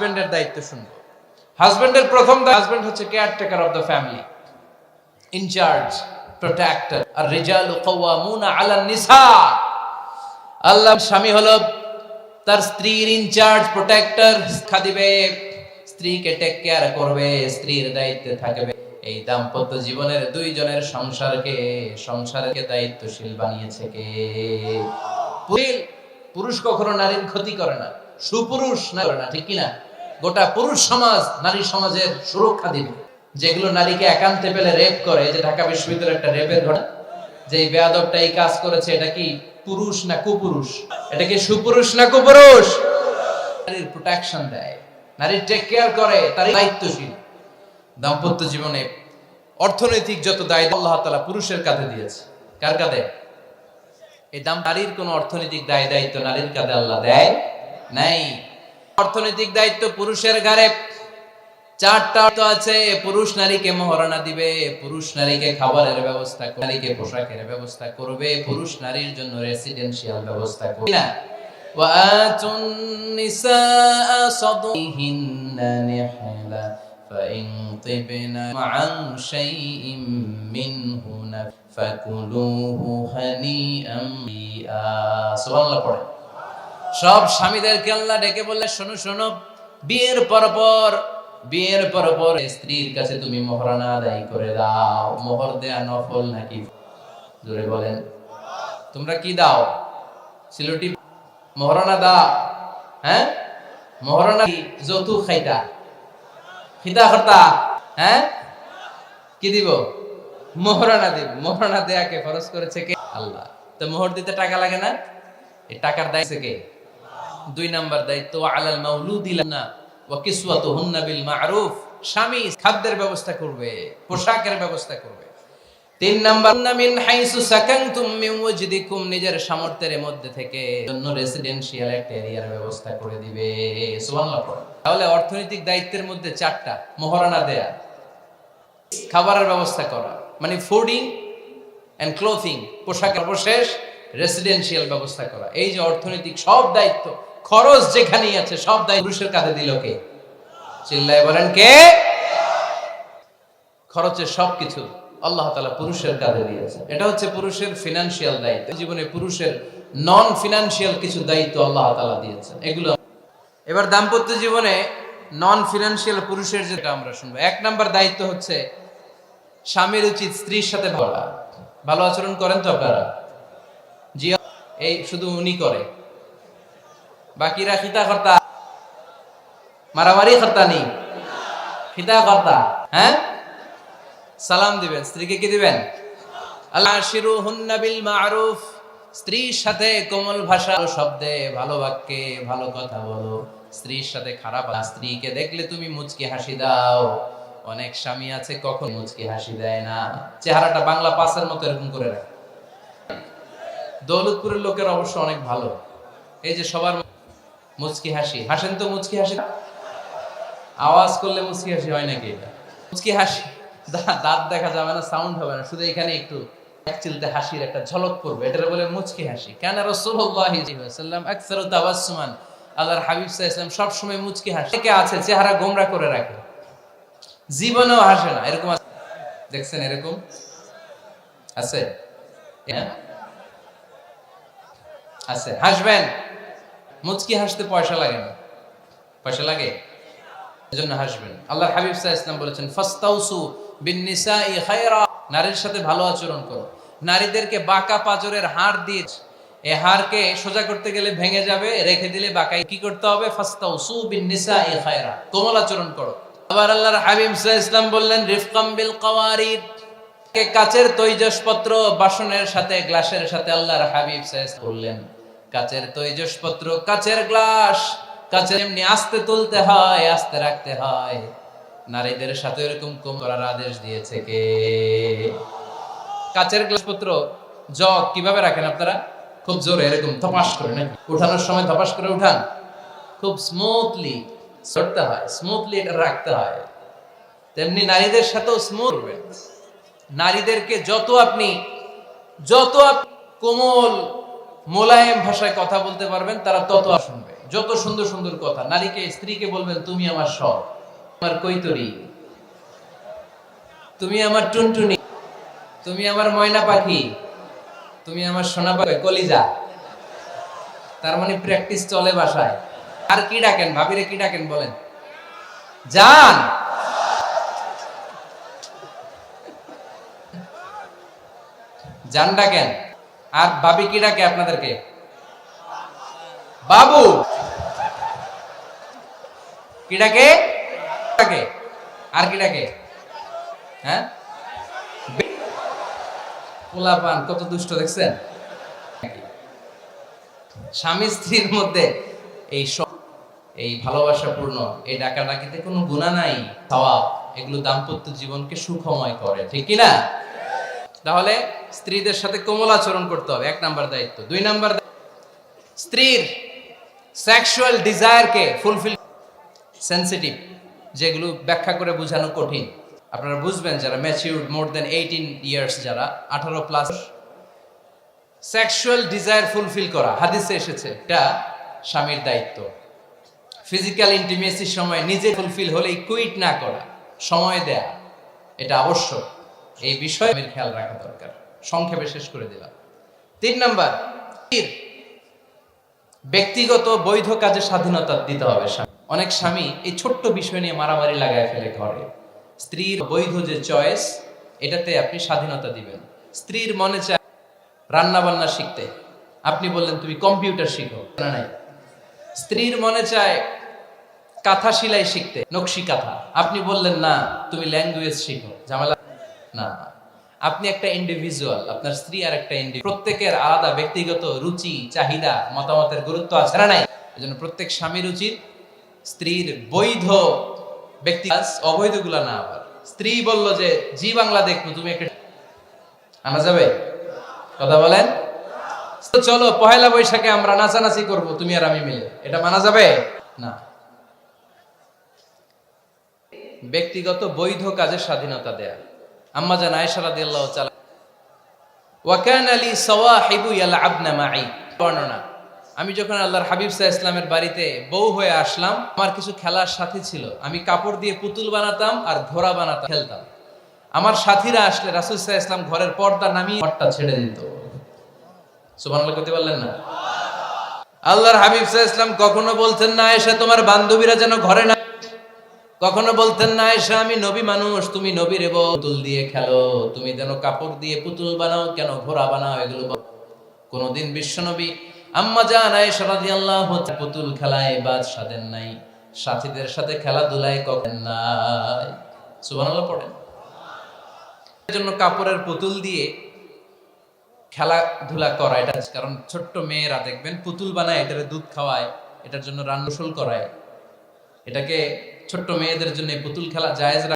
হাজবেন্ডের দায়িত্ব শুনবো। হাজবেন্ডের প্রথম হাজবেন্ড হচ্ছে caretaker of the family, incharge, protector. আর রিজালু কাওয়ামুনা আলান নিসা। আল্লাহ স্বামী হলো তার স্ত্রীর ইনচার্জ, প্রোটেক্টর, শিক্ষা দিবে, স্ত্রীকে টেক কেয়ার করবে, স্ত্রীর দায়িত্বে থাকবে। এই দাম্পত্য জীবনের দুইজনের সংসারকে দায়িত্বশীল বানিয়েছে কে? পুরুষ কখনো নারীর ক্ষতি করে না, সুপুরুষ না করে না, ঠিক কিনা? গোটা পুরুষ সমাজ নারী সমাজের সুরক্ষা দিবে। যেগুলো নারীকে একান্তে পেলে রেপ করে, যে ঢাকা বিশ্ববিদ্যালয়ের একটা রেপের ঘটনা, যে বেয়াদবটা এই কাজ করেছে, এটা কি পুরুষ না কুপুরুষ? এটা কি সুপুরুষ না কুপুরুষ? নারীর প্রোটেকশন দেয়, নারীর টেক কেয়ার করে, তার দায়িত্বশীল। দাম্পত্য জীবনে অর্থনৈতিক যত দায়িত্ব আল্লাহ তাআলা পুরুষের কাঁধে দিয়েছে। কার কাঁধে? এই নারীর কোন অর্থনৈতিক দায়িত্ব নারীর কাঁধে আল্লাহ দেয় নাই। অর্থনৈতিক দায়িত্ব পুরুষের ঘাড়ে। চারটা অর্থ আছে। পুরুষ নারীকে মহারণা দিবে, পুরুষ নারীকে খাবারের ব্যবস্থা করবে, নারীকে পোশাকের ব্যবস্থা করবে, পুরুষ নারীর জন্য রেসিডেন্সিয়াল ব্যবস্থা করবে না। ওয়াআতুন নিসাআ সাদরিহিন্না নিহলা ফাইন তিবনা আন শাইইম মিনহু ফাকুলুহু হানিআম বিআ। সুবহানাল্লাহ পড়ে। সব স্বামীদেরকে আল্লাহ ডেকে বললে, শোনো শোনো, বিয়ের পর স্ত্রীর কাছে তুমি মোহরানা আদায় করে দাও। মোহর দেয়া নফল নাকি? জোরে বলেন। তোমরা কি দাও? সিলুটি মোহরানা দাও? হ্যাঁ, মোহরানা কি? যৌতুক খাইতা খিতা করতা? হ্যাঁ, কি দিব? মোহরানা দিব। মোহরানা দেয়াকে ফরজ করেছে কে? আল্লাহ। তো মোহর দিতে টাকা লাগে না? এই টাকার দায়িত্ব কে? 2 নাম্বার দায়িত্ব, আলাল মাউলুদি লানা ওয়া কিসওয়াতুহুন্না বিল মা'রুফ। স্বামী খাদ্যের ব্যবস্থা করবে, পোশাকের ব্যবস্থা করবে। 3 নাম্বার, মিন হাইসু সাকানতুম মিন ওয়াজদিকুম, নিজের সামর্থ্যের মধ্যে থেকে জন্য রেসিডেন্সিয়াল একটা এরিয়ার ব্যবস্থা করে দিবে। সুবহানাল্লাহ। তাহলে অর্থনৈতিক দায়িত্বের মধ্যে 4টা: মোহরানা দেয়া, খাবারের ব্যবস্থা করা, মানে ফুডিং এন্ড ক্লোথিং, পোশাক, সর্বশেষ রেসিডেন্সিয়াল ব্যবস্থা করা। এই যে অর্থনৈতিক সব দায়িত্ব, খরচ যেখানেই আছে, সব দায়িত্ব পুরুষের কাঁধে দিল কে? চিল্লায় বলেন কে? খরচের সবকিছু আল্লাহ তাআলা পুরুষের কাঁধে দিয়েছেন। এটা হচ্ছে পুরুষের ফিনান্সিয়াল দায়িত্ব। জীবনে পুরুষের নন ফিনান্সিয়াল কিছু দায়িত্ব আল্লাহ তাআলা দিয়েছেন, এগুলো। এবার দাম্পত্য জীবনে নন ফিনান্সিয়াল পুরুষের যেটা আমরা শুনবো, 1 নাম্বার দায়িত্ব হচ্ছে স্বামীর উচিত স্ত্রীর সাথে ভালো আচরণ করেন তো আপনারা? জি, এই শুধু উনি করে, বাকিরা খিতা কর্তা, মারামারি কর্তা নেই, খিতা কর্তা। হ্যাঁ, সালাম দিবেন, স্ত্রীকে কি দিবেন? আল্লাহ আশিরুহুন্না বিল মা'রুফ। স্ত্রীর সাথে কোমল ভাষা, শব্দে, ভালো বাক্যে ভালো কথা বলো। স্ত্রীর সাথে খারাপ, স্ত্রীকে দেখলে তুমি মুচকি হাসি দাও। অনেক স্বামী আছে কখন মুচকি হাসি দেয় না, চেহারাটা বাংলা পাসের মতো এরকম করে রাখে। দৌলতপুরের লোকের অবশ্য অনেক ভালো, এই যে সবার মুচকি হাসি, হাসেন তো মুচকি হাসি, আওয়াজ করলে মুচকি হাসি হয় নাকি? এটা মুচকি হাসি, দাঁত দেখা যাবে না, সাউন্ড হবে না, শুধু এখানে একটু এক চিলতে হাসির একটা ঝলক পড়বে, এটা বলে মুচকি হাসি। কেন? রাসূলুল্লাহ সাল্লাল্লাহু আলাইহি ওয়াসাল্লাম আকসারু তাবাসসুমান, আল্লাহর হাবিব সাল্লাল্লাহু আলাইহি ওয়াসাল্লাম সব সময় মুচকি হাসি। কে আছে চেহারা গোমরা করে রাখে, জীবনেও হাসে না, এরকম আছে? দেখছেন এরকম আছে? আছে। হাসবেন, মুচকি হাসতে পয়সা লাগে না, পয়সা লাগে, এজন্য হাসবেন। আল্লাহর হাবিব সাল্লাল্লাহু আলাইহি ওয়াসাল্লাম বলেছেন, ফাস্তাউসু বিন-নিসাই খায়রা, নারীর সাথে ভালো আচরণ করো। নারীদেরকে বাঁকা পাঁজরের হাড় দিয়ে, এই হাড়কে সোজা করতে গেলে ভেঙে যাবে, রেখে দিলে বাঁকাই। কি করতে হবে? ফাস্তাউসু বিন-নিসাই খায়রা, কোমল আচরণ করো। আবার আল্লাহর হাবিব সাল্লাল্লাহু আলাইহি ওয়াসাল্লাম বললেন, রিফকাম বিল কাওয়ারিদ, কাচের তৈজসপত্র, বাসনের সাথে, গ্লাসের সাথে, আল্লাহর হাবিব সাল্লাল্লাহু আলাইহি ওয়াসাল্লাম বললেন, কাচের তৈজসপত্র, কাচের গ্লাস, কাচের এমনি আস্তে তুলতে হয়, আস্তে রাখতে হয়। নারীদের সাথে এরকম কম করার আদেশ দিয়েছে কে? কাচের গ্লাসপত্র, জগ কিভাবে রাখেন আপনারা? খুব জোরে এরকম ধপাস করে, নাকি? উঠানোর সময় ধপাস করে উঠান, খুব স্মুথলি সরতে হয়, স্মুথলি এটা রাখতে হয়। তেমনি নারীদের সাথেও স্মুথ করবেন। নারীদেরকে যত আপনি কোমল মোলায়েম ভাষায় কথা বলতে পারবেন, তারা তত শুনবে। যত সুন্দর সুন্দর কথা, নারীকে স্ত্রীকে বলবেন তুমি আমার সব, আমার কৈতরি, তুমি আমার টুনটুনি, তুমি আমার ময়না পাখি, তুমি আমার সোনা পাখি, কলিজা। তার মানে প্র্যাকটিস চলে বাসায়। আর কি ডাকেন ভাবিরে, কি ডাকেন বলেন? জান। জান ডাকেন। আর ভাবি কি ডাকে আপনাদেরকে? বাবু। কি ডাকে? ডাকে। আর কি ডাকে? হ্যাঁ, পোলাপান কত দুষ্ট দেখছেন। স্বামী স্ত্রীর মধ্যে এই এই ভালোবাসাপূর্ণ এই ডাকাডাকিতে কোনো গুনাহ নাই, সওয়াব। এগুলো দাম্পত্য জীবনকে সুখময় করে, ঠিক কি না? তাহলে স্ত্রীদের সাথে কোমল আচরণ করতে হবে, 1 নাম্বার দায়িত্ব। 2 নাম্বার, স্ত্রীর সেক্সুয়াল ডিজায়ারকে ফুলফিল, সেনসিটিভ, যেগুলো ব্যাখ্যা করে বোঝানো কঠিন। আপনারা বুঝবেন যারা ম্যাচিউরড, মোর দেন 18 ইয়ার্স, যারা 18 প্লাস, সেক্সুয়াল ডিজায়ার ফুলফিল করা হাদিসে এসেছে, এটা স্বামীর দায়িত্ব। ফিজিক্যাল ইন্টিমেসির সময় নিজে ফুলফিল হলেই কুইট না করা, সময় দেয়া, এটা আবশ্যক। এই বিষয়ে খেয়াল রাখা দরকার। সংক্ষেপে শেষ করে দিলাম। 3 নাম্বার, ব্যক্তিগত বৈধ কাজে স্বাধীনতা দিতে হবে। অনেক স্বামী এই ছোট্ট বিষয় নিয়ে মারামারি লাগায় ফেলে ঘরে। স্ত্রীর বৈধ যে চয়েস, এটাতে আপনি স্বাধীনতা দিবেন। স্ত্রীর মনে চায় রান্না বান্না শিখতে, আপনি বললেন তুমি কম্পিউটার শিখো, না নাই। স্ত্রীর মনে চায় কাঁথা সেলাই শিখতে, নকশি কাঁথা, আপনি বললেন না তুমি ল্যাঙ্গুয়েজ শিখো, ঝামেলা না। আপনি একটা ইন্ডিভিজুয়াল, আপনার স্ত্রী আর একটা ইন্ডিভিজুয়াল, প্রত্যেকের আলাদা ব্যক্তিগত রুচি, চাহিদা, মতামতের গুরুত্ব আছে না নাই। এজন্য প্রত্যেক স্বামীর উচিত স্ত্রীর বৈধ ব্যক্তি, অবৈধগুলা না। আবার স্ত্রী বলল যে জি বাংলা দেখবো, তুমি একটা আনা যাবে? কথা বলেন। তো চলো পহেলা বৈশাখে আমরা নাচানাচি করব তুমি আর আমি মিলে, এটা মানা যাবে না। ব্যক্তিগত বৈধ কাজের স্বাধীনতা দেয়া। আম্মা জান আয়েশা রাদিয়াল্লাহু তাআলা, ওয়া কানা লি সাওয়াহিবু ইয়ালআবনা মাই, বর্ণনা, আমি যখন আল্লাহর হাবিব সাল্লাল্লাহু আলাইহি ওয়াসাল্লামের বাড়িতে বউ হয়ে আসলাম, আমার কিছু খেলার সাথী ছিল। আমি কাপড় দিয়ে পুতুল বানাতাম আর ঘোড়া বানাতাম, খেলতাম। আমার সাথীরা আসলে রাসূল সাল্লাল্লাহু আলাইহি ওয়াসাল্লাম ঘরের পর্দা নামিয়ে ঘরটা ছেড়ে দিত। সুবহানাল্লাহ করতে পারলেন না? আল্লাহর হাবিব সাল্লাল্লাহু আলাইহি ওয়াসাল্লাম কখনো বলতেন না আয়েশা তোমার বান্ধবীরা যেন ঘরে না, কখনো বলতেন না আয়েশা আমি নবী মানুষ, তুমি নবীর পুতুল দিয়ে খেলো, তুমি যেন কাপড় দিয়ে পুতুল বানাও, কেন ঘোড়া বানাও, এগুলো কোনদিন বিশ্বনবী আম্মা জান আয়েশা রাদিয়াল্লাহু তাআলা পুতুল খেলায় বাদ সাধেন নাই, সাথীদের সাথে খেলাধুলায় করেন নাই। সুবহানাল্লাহ পড়েন। এজন্য কাপড়ের পুতুল দিয়ে খেলাধুলা করা, এটা কারণ ছোট্ট মেয়েরা দেখবেন পুতুল বানায়, এটারে দুধ খাওয়ায়, এটার জন্য রান্না করায়, এটাকে ছোট্ট মেয়েদের জন্য পুতুল খেলা জায়েজ।